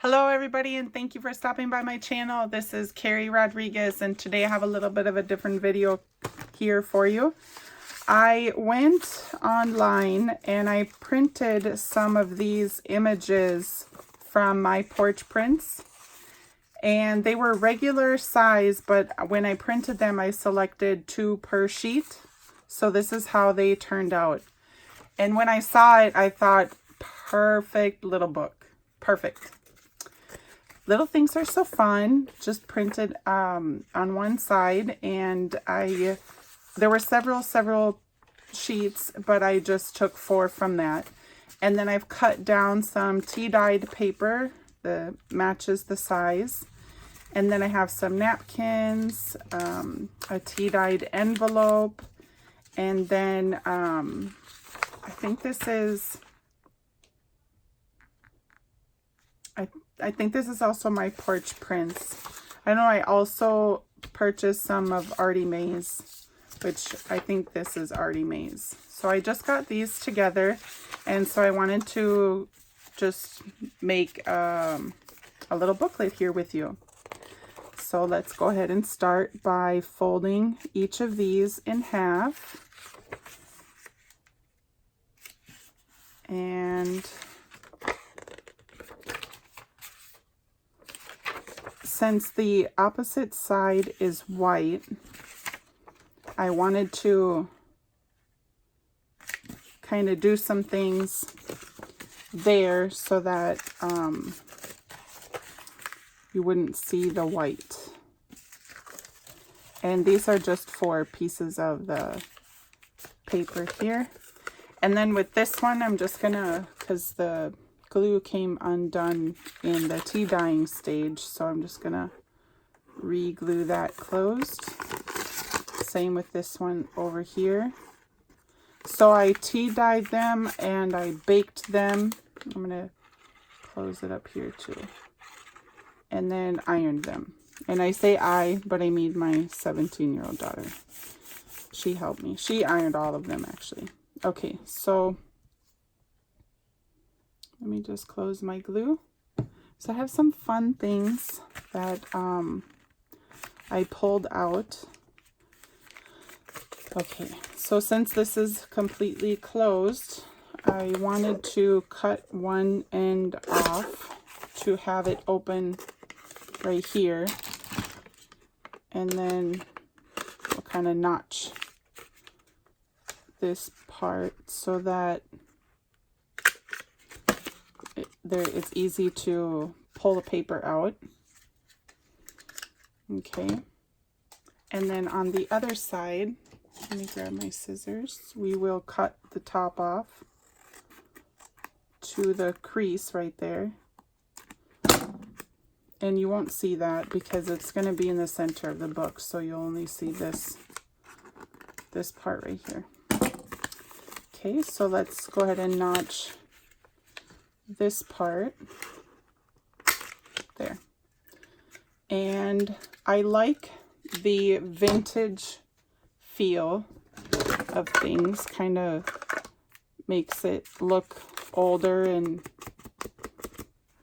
Hello everybody, and thank you for stopping by my channel. This is Carrie Rodriguez, and today I have a little bit of a different video here for you. I went online and I printed some of these images from My Porch Prints, and they were regular size, but when I printed them I selected 2 per sheet. So this is how they turned out. And when I saw it, I thought, perfect little book. Perfect. Little things are so fun. Just printed on one side, and there were several sheets, but I just took 4 from that. And then I've cut down some tea-dyed paper that matches the size. And then I have some napkins, a tea-dyed envelope, and then I think this is, I think this is also My Porch Prints. I know I also purchased some of Artie Mae's, which I think this is Artie Mae's. So I just got these together, and so I wanted to just make a little booklet here with you. So let's go ahead and start by folding each of these in half. And since the opposite side is white, I wanted to kind of do some things there so that you wouldn't see the white. And these are just 4 pieces of the paper here. And then with this one, I'm just gonna, because the glue came undone in the tea dyeing stage, so I'm just gonna re-glue that closed. Same with this one over here. So I tea dyed them and I baked them. I'm gonna close it up here too. And then ironed them. And I say I, but I mean my 17-year-old daughter. She helped me. She ironed all of them actually. Okay, so let me just close my glue. So I have some fun things that I pulled out. Okay, so since this is completely closed, I wanted to cut one end off to have it open right here. And then we'll kind of notch this part so that it's easy to pull the paper out. Okay, and then on the other side, let me grab my scissors. We will cut the top off to the crease right there. And you won't see that because it's going to be in the center of the book, so you'll only see this part right here. Okay, so let's go ahead and notch this part there. And I like the vintage feel of things, kind of makes it look older and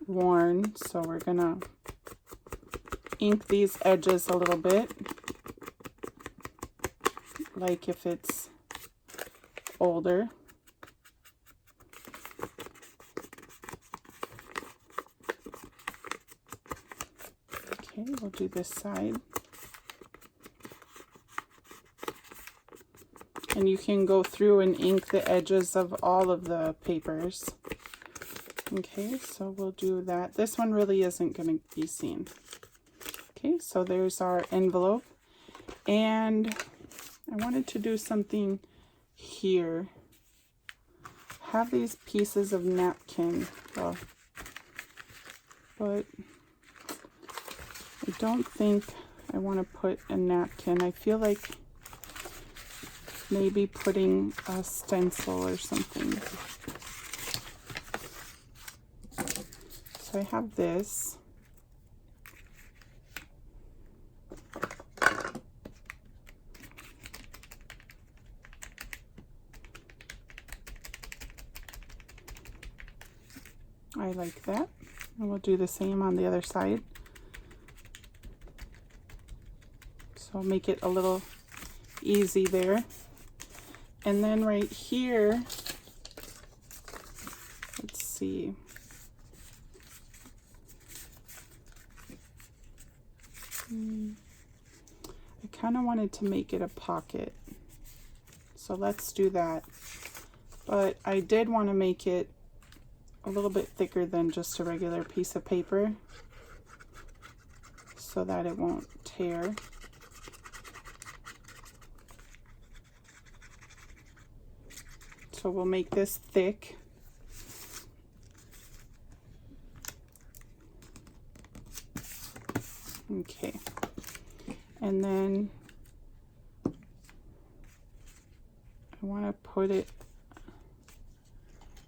worn. So we're gonna ink these edges a little bit, like if it's older. Okay, we'll do this side. And you can go through and ink the edges of all of the papers. Okay, so we'll do that. This one really isn't going to be seen. Okay, so there's our envelope. And I wanted to do something here. Have these pieces of napkin, well, but I don't think I want to put a napkin. I feel like maybe putting a stencil or something. So I have this. I like that. And we'll do the same on the other side. So make it a little easy there. And then right here, let's see. I kind of wanted to make it a pocket. So let's do that. But I did want to make it a little bit thicker than just a regular piece of paper so that it won't tear. So we'll make this thick. Okay. And then I want to put it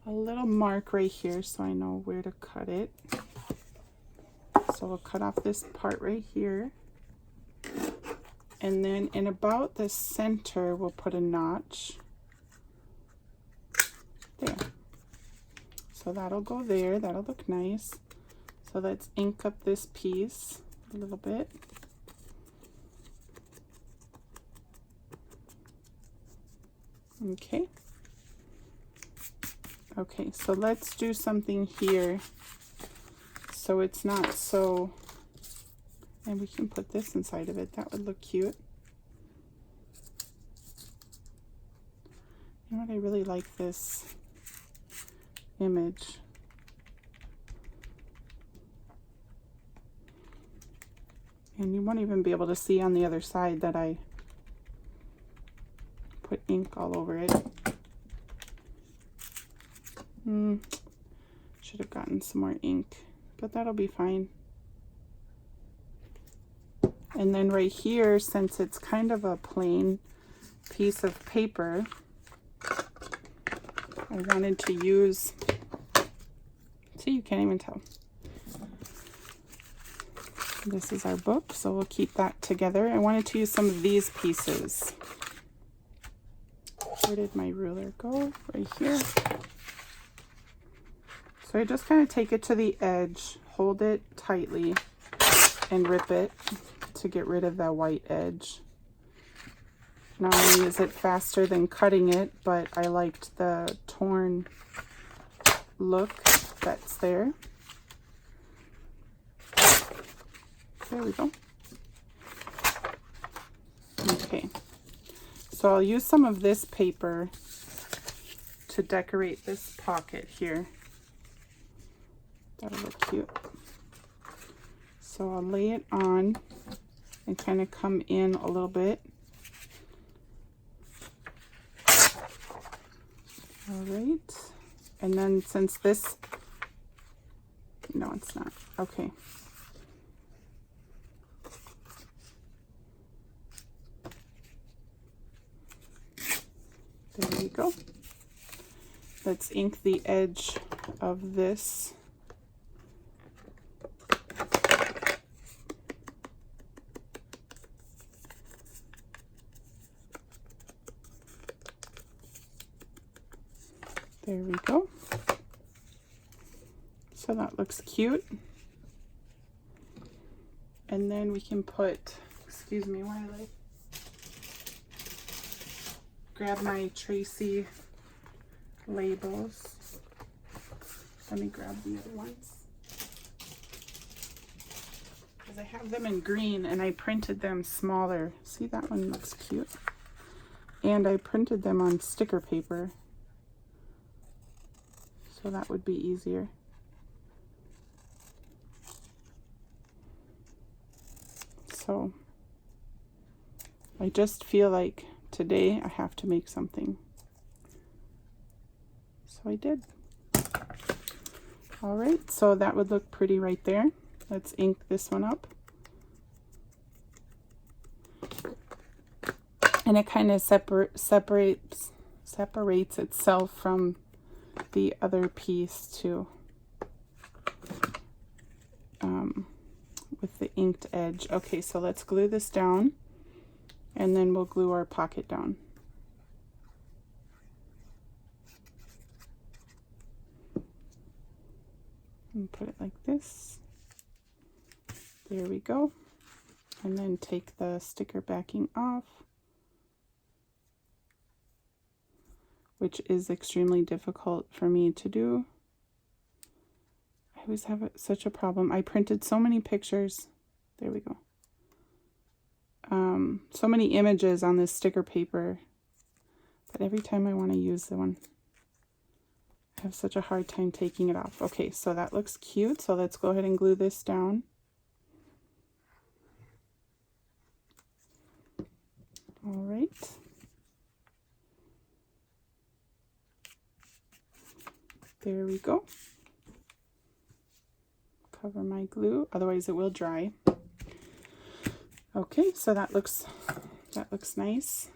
a little mark right here so I know where to cut it. So we'll cut off this part right here. And then in about the center, we'll put a notch. There. So that'll go there. That'll look nice. So let's ink up this piece a little bit. Okay. Okay, so let's do something here so it's not so, and we can put this inside of it. That would look cute. You know what? I really like this image. And you won't even be able to see on the other side that I put ink all over it. Should have gotten some more ink, but that'll be fine. And then right here, since it's kind of a plain piece of paper, I wanted to use, see, you can't even tell. This is our book, so we'll keep that together. I wanted to use some of these pieces. Where did my ruler go? Right here. So I just kind of take it to the edge, hold it tightly, and rip it to get rid of that white edge. Not only is it faster than cutting it, but I liked the torn look that's there. There we go. Okay, so I'll use some of this paper to decorate this pocket here. That'll look cute. So I'll lay it on and kind of come in a little bit. All right. And then since this, no, it's not. Okay. There you go. Let's ink the edge of this. There we go. So that looks cute. And then we can put, excuse me while I grab my Tracy labels. Let me grab the other ones. Because I have them in green and I printed them smaller. See, that one looks cute. And I printed them on sticker paper. So that would be easier. So I just feel like today I have to make something. So I did. All right, so that would look pretty right there. Let's ink this one up. And it kind of separates itself from the other piece too, with the inked edge. Okay, so let's glue this down and then we'll glue our pocket down. And put it like this. nice. There we go. And then take the sticker backing off, which is extremely difficult for me to do. I always have such a problem. I printed so many pictures. There we go. So many images on this sticker paper that every time I want to use the one, I have such a hard time taking it off. Okay, so that looks cute. So let's go ahead and glue this down. All right. There we go. Cover my glue, otherwise it will dry. Okay, so that looks nice.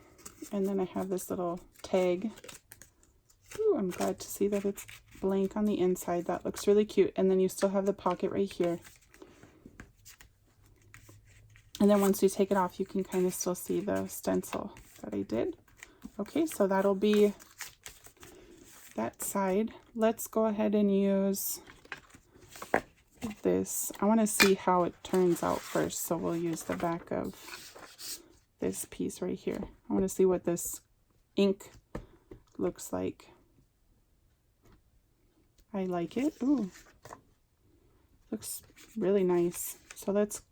And then I have this little tag. Ooh, I'm glad to see that it's blank on the inside. That looks really cute. And then you still have the pocket right here. And then once you take it off, you can kind of still see the stencil that I did. Okay, so that'll be that side. Let's go ahead and use this. I want to see how it turns out first, so we'll use the back of this piece right here. I want to see what this ink looks like. I like it. Ooh, looks really nice. So let's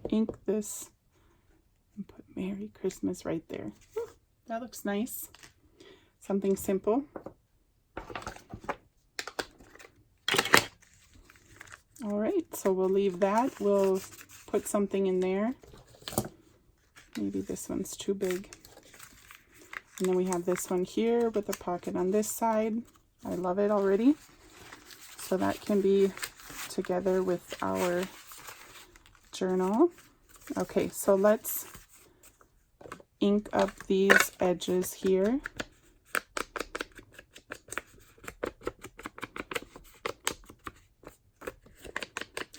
ink this and put Merry Christmas right there. Ooh, that looks nice. Something simple. All right, so we'll leave that. We'll put something in there. Maybe this one's too big. And then we have this one here with a pocket on this side. I love it already. So that can be together with our journal. Okay, so let's ink up these edges here.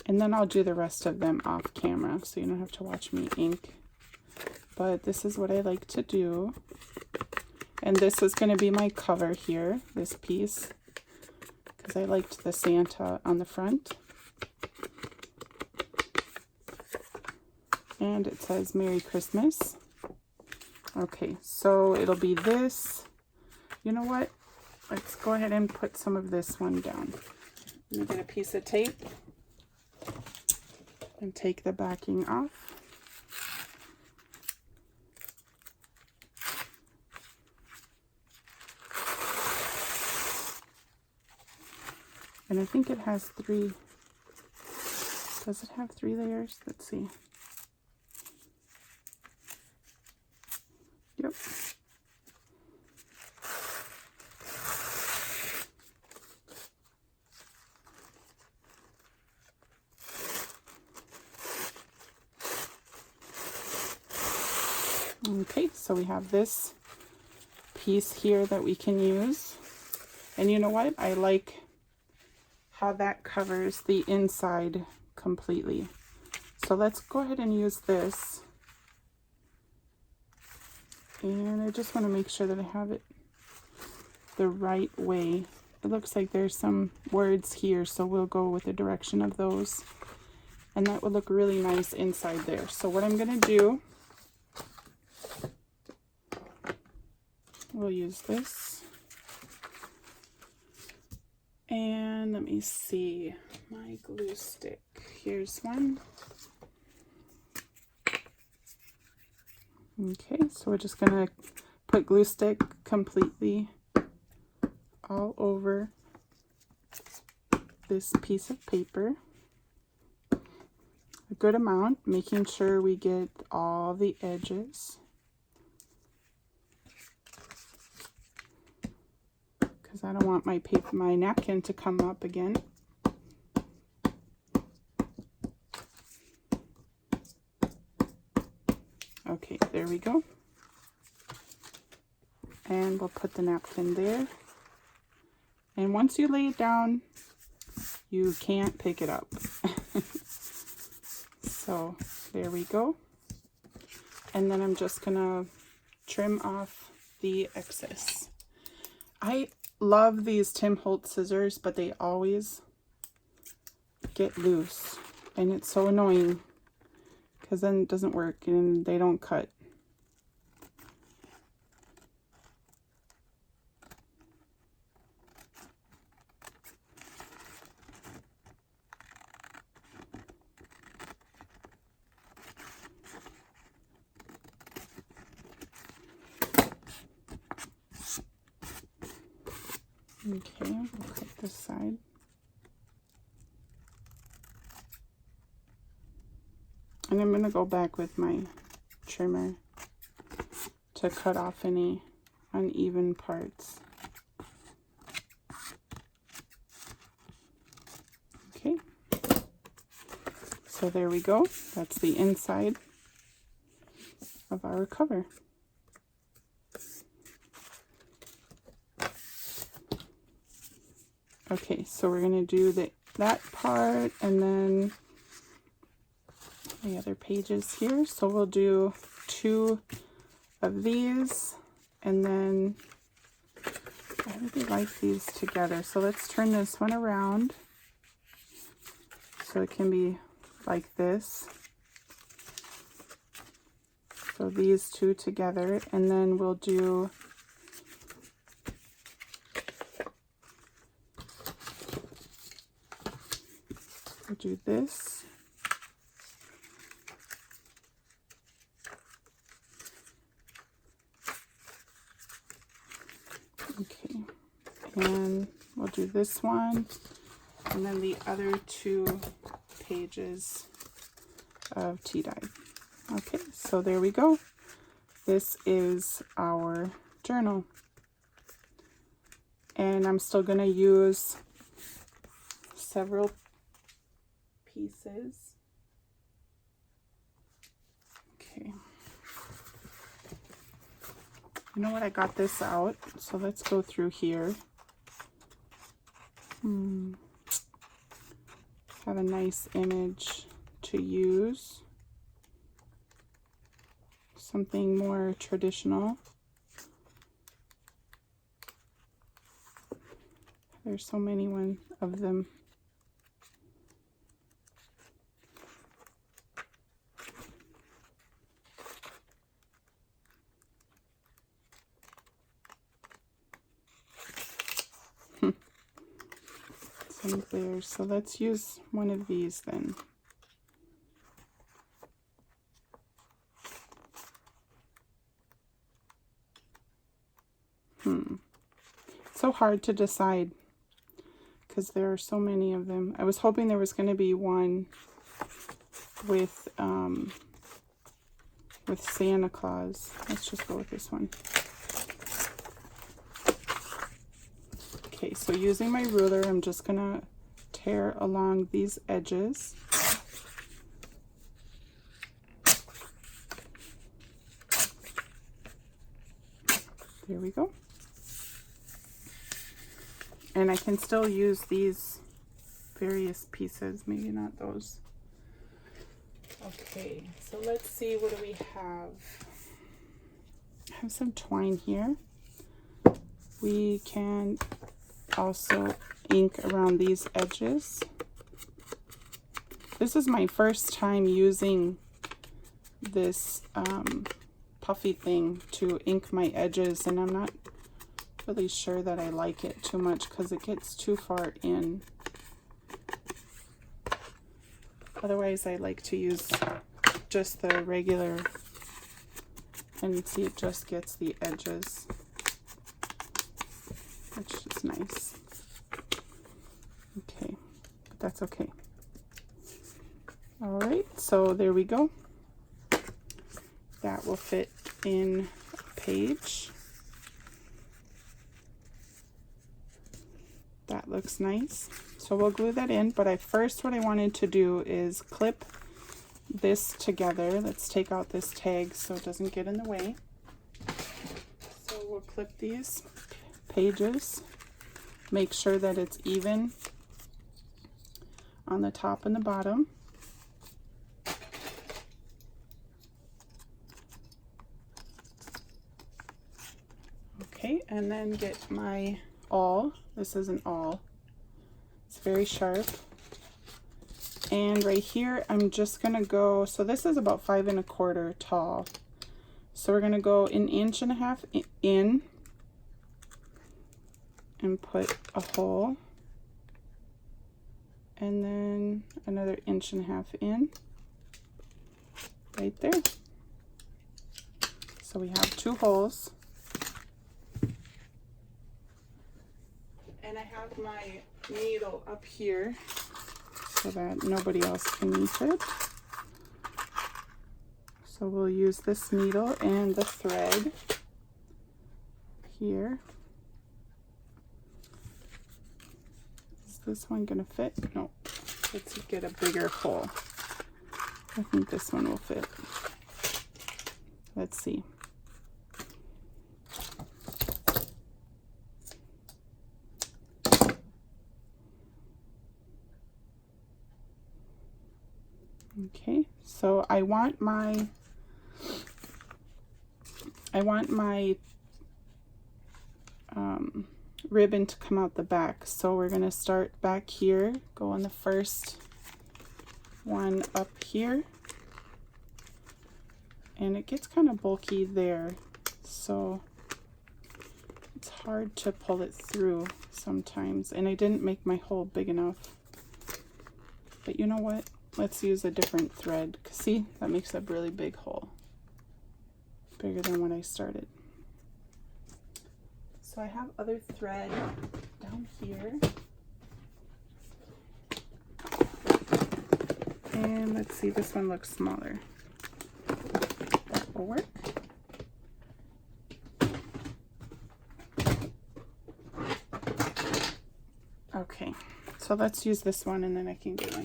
And then I'll do the rest of them off camera, so you don't have to watch me ink. But this is what I like to do. And this is going to be my cover here, this piece, because I liked the Santa on the front. And it says Merry Christmas. Okay, so it'll be this. You know what? Let's go ahead and put some of this one down. Let me get a piece of tape and take the backing off. And I think it has 3. Does it have 3 layers? Let's see. Yep. Okay, so we have this piece here that we can use. And you know what? I like how that covers the inside completely. So let's go ahead and use this. And I just want to make sure that I have it the right way. It looks like there's some words here, so we'll go with the direction of those. And that would look really nice inside there. So what I'm going to do, we'll use this. And let me see, my glue stick. Here's one. Okay, so we're just gonna put glue stick completely all over this piece of paper. A good amount, making sure we get all the edges. Because I don't want my napkin to come up again. Okay, there we go. And we'll put the napkin there. And once you lay it down, you can't pick it up. So there we go. And then I'm just gonna trim off the excess. I love these Tim Holtz scissors, but they always get loose, and it's so annoying because then it doesn't work and they don't cut. Okay, we'll cut this side. And I'm going to go back with my trimmer to cut off any uneven parts. Okay, so there we go. That's the inside of our cover. Okay, so we're going to do that part and then the other pages here. So we'll do 2 of these, and then I really like these together. So let's turn this one around so it can be like this. So these 2 together, and then we'll do this. Okay, and we'll do this one, and then the other 2 pages of tea dye. Okay, so there we go. This is our journal. And I'm still going to use several pieces. Okay. You know what? I got this out, so let's go through here. Have a nice image to use. Something more traditional. There's so many of them. Some there. So let's use one of these then. So hard to decide because there are so many of them. I was hoping there was going to be one with Santa Claus. Let's just go with this one. Okay, so using my ruler, I'm just going to tear along these edges. There we go. And I can still use these various pieces, maybe not those. Okay, so let's see, what do we have? I have some twine here. We can also ink around these edges. This is my first time using this puffy thing to ink my edges, and I'm not really sure that I like it too much because it gets too far in. Otherwise, I like to use just the regular, and see, it just gets the edges, which is nice. Okay, but that's okay. All right, so there we go. That will fit in a page. That looks nice. So we'll glue that in, but what I wanted to do is clip this together. Let's take out this tag so it doesn't get in the way. So we'll clip these pages, make sure that it's even on the top and the bottom. Okay, and then get my awl. This is an awl. It's very sharp. And right here, I'm just gonna go, so this is about 5 1/4 tall. So we're gonna go 1.5 inches in and put a hole. And then another 1.5 inches in, right there. So we have 2 holes. And I have my needle up here so that nobody else can use it. So we'll use this needle and the thread here. Is this one gonna fit? No. Let's get a bigger hole. I think this one will fit. Let's see. Okay, so I want my ribbon to come out the back. So we're going to start back here, go on the first one up here. And it gets kind of bulky there, so it's hard to pull it through sometimes. And I didn't make my hole big enough. But you know what? Let's use a different thread. See, that makes a really big hole. Bigger than when I started. So I have other thread down here. And let's see, this one looks smaller. That will work. Okay, so let's use this one and then I can get my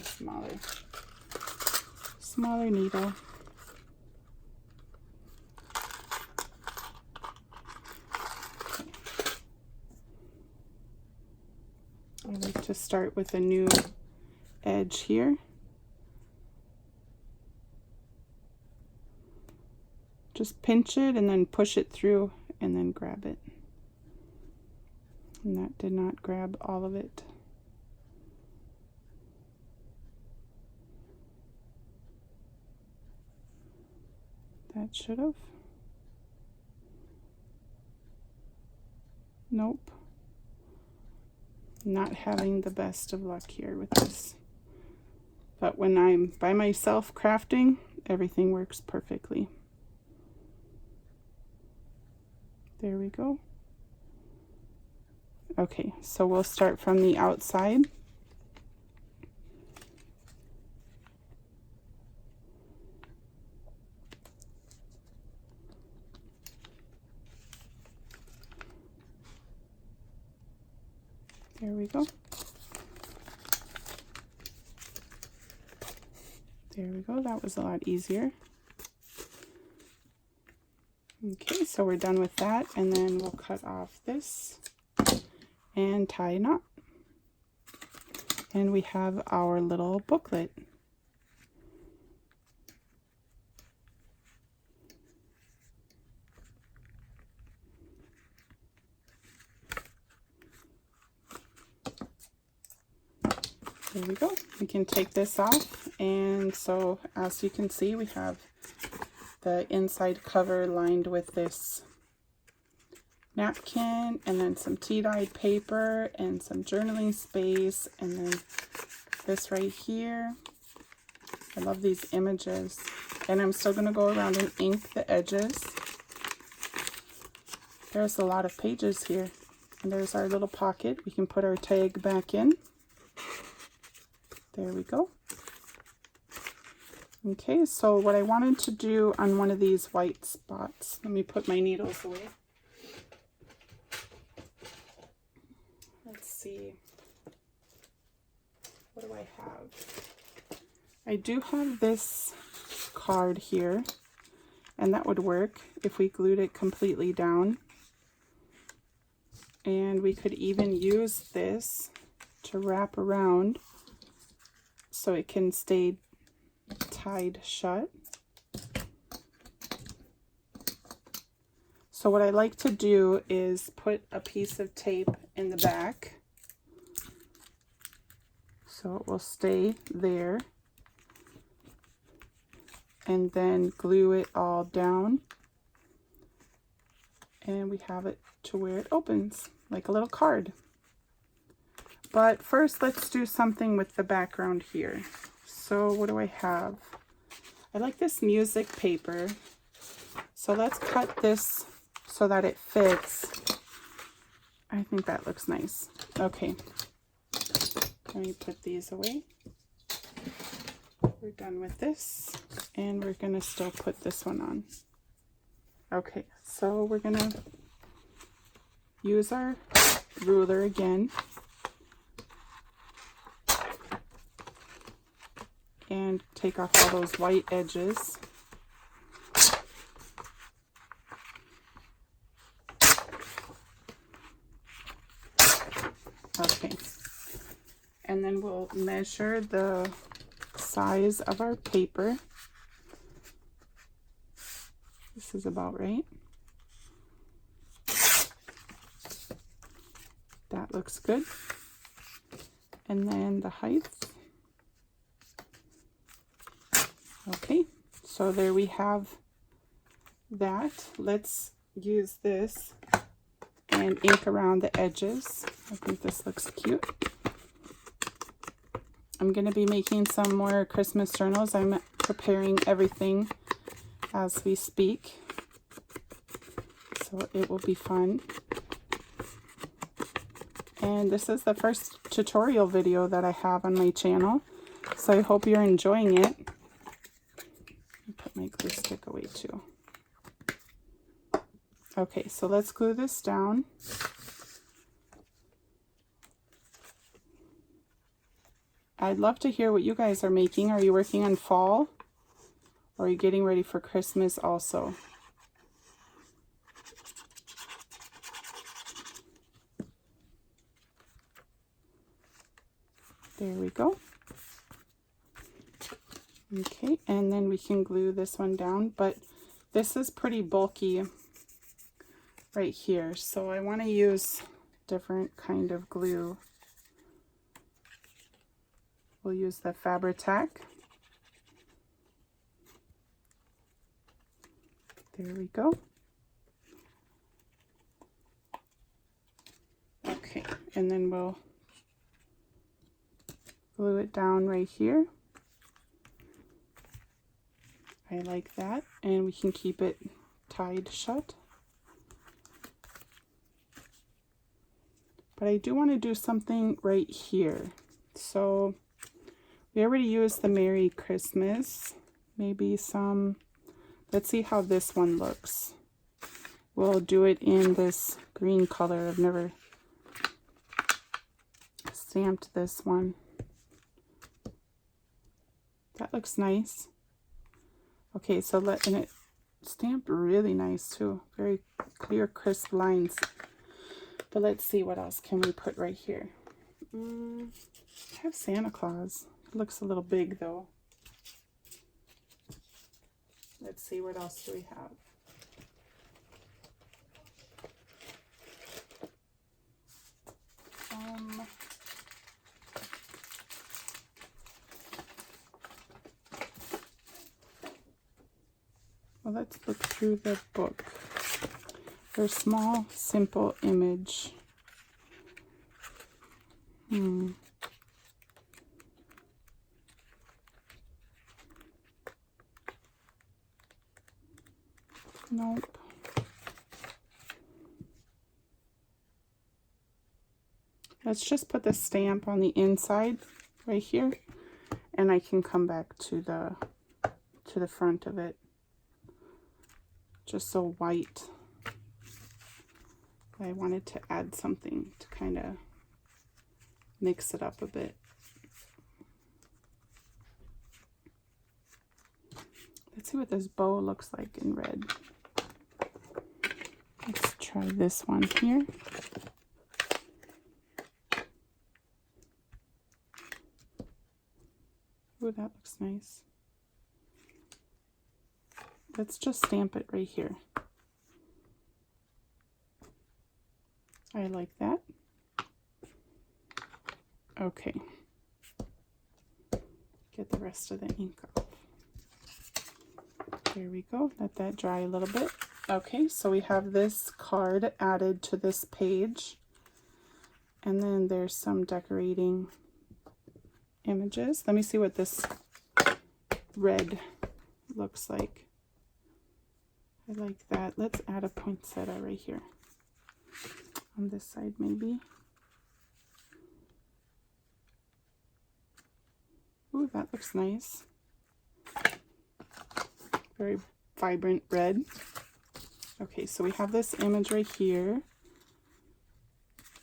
smaller needle. I like to start with a new edge here. Just pinch it and then push it through and then grab it. And that did not grab all of it. That should have. Nope. Not having the best of luck here with this. But when I'm by myself crafting, everything works perfectly. There we go. Okay, so we'll start from the outside. There we go. There we go. That was a lot easier. Okay, so we're done with that, and then we'll cut off this and tie a knot. And we have our little booklet. There we go. We can take this off, and so as you can see, we have the inside cover lined with this napkin, and then some tea-dyed paper and some journaling space, and then this right here. I love these images, and I'm still going to go around and ink the edges. There's a lot of pages here, and there's our little pocket. We can put our tag back in. There we go. Okay, so what I wanted to do on one of these white spots, let me put my needles away. Let's see, what do I have? I do have this card here, and that would work if we glued it completely down. And we could even use this to wrap around so it can stay tied shut. So what I like to do is put a piece of tape in the back so it will stay there, and then glue it all down. And we have it to where it opens, like a little card. But first, let's do something with the background here. So what do I have? I like this music paper. So let's cut this so that it fits. I think that looks nice. Okay. Let me put these away. We're done with this. And we're going to still put this one on. Okay, so we're going to use our ruler again. And take off all those white edges. Okay. And then we'll measure the size of our paper. This is about right. That looks good. And then the height. Okay, so there we have that. Let's use this and ink around the edges. I think this looks cute. I'm going to be making some more Christmas journals. I'm preparing everything as we speak, so it will be fun. And this is the first tutorial video that I have on my channel, so I hope you're enjoying it. Put my glue stick away too. Okay, so let's glue this down. I'd love to hear what you guys are making. Are you working on fall? Or are you getting ready for Christmas also? There we go. Okay, and then we can glue this one down, but this is pretty bulky right here, so I want to use different kind of glue. We'll use the Fabri-Tac. There we go. Okay, and then we'll glue it down right here. I like that, and we can keep it tied shut. But I do want to do something right here. So we already used the Merry Christmas. Maybe some, let's see how this one looks. We'll do it in this green color. I've never stamped this one. That looks nice. Okay, so and it stamped really nice too. Very clear, crisp lines. But let's see what else can we put right here. I have Santa Claus. It looks a little big though. Let's see, what else do we have? Well, let's look through the book. There's small, simple image. Nope. Let's just put the stamp on the inside right here, and I can come back to the front of it. Just so white. I wanted to add something to kind of mix it up a bit. Let's see what this bow looks like in red. Let's try this one here. Oh, that looks nice. Let's just stamp it right here. I like that. Okay. Get the rest of the ink off. There we go. Let that dry a little bit. Okay, so we have this card added to this page. And then there's some decorating images. Let me see what this red looks like. I like that. Let's add a poinsettia right here. On this side maybe. Ooh, that looks nice. Very vibrant red. Okay, so we have this image right here.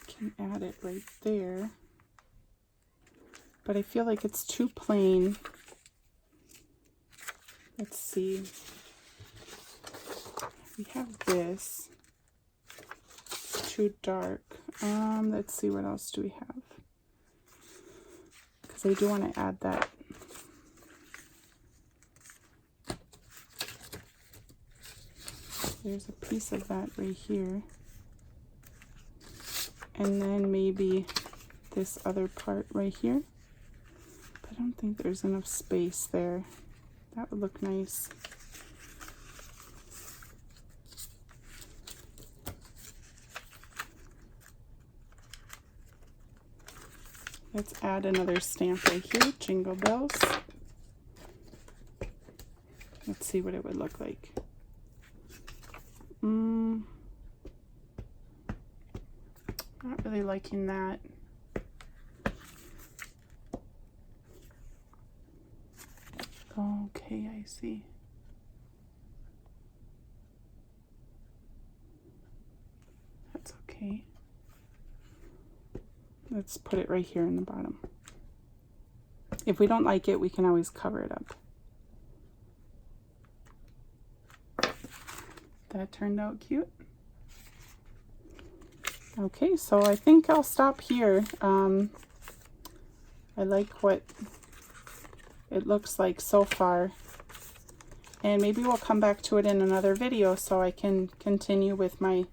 Can add it right there. But I feel like it's too plain. Let's see. We have this. It's too dark. Let's see, what else do we have? Because I do want to add that. There's a piece of that right here. And then maybe this other part right here. But I don't think there's enough space there. That would look nice. Let's add another stamp right here, Jingle Bells. Let's see what it would look like. Not really liking that. Okay, I see. That's okay. Let's put it right here in the bottom. If we don't like it, we can always cover it up. That turned out cute. Okay, so I think I'll stop here. I like what it looks like so far. And maybe we'll come back to it in another video so I can continue with my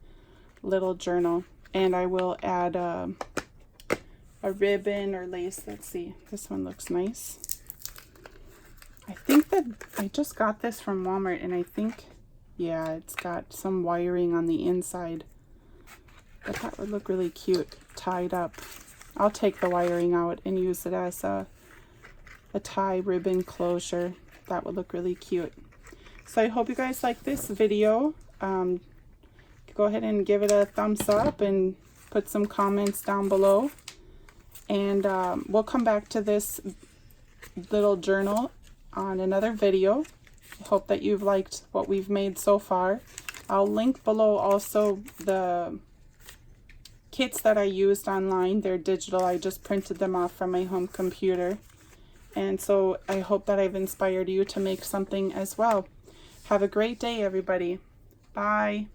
little journal. And I will add a ribbon or lace. Let's see. This one looks nice. I think that I just got this from Walmart, and I think, yeah, it's got some wiring on the inside. But that would look really cute tied up. I'll take the wiring out and use it as a tie ribbon closure. That would look really cute. So I hope you guys like this video. Go ahead and give it a thumbs up and put some comments down below. And we'll come back to this little journal on another video. I hope that you've liked what we've made so far. I'll link below also the kits that I used online. They're digital. I just printed them off from my home computer. And so I hope that I've inspired you to make something as well. Have a great day, everybody. Bye.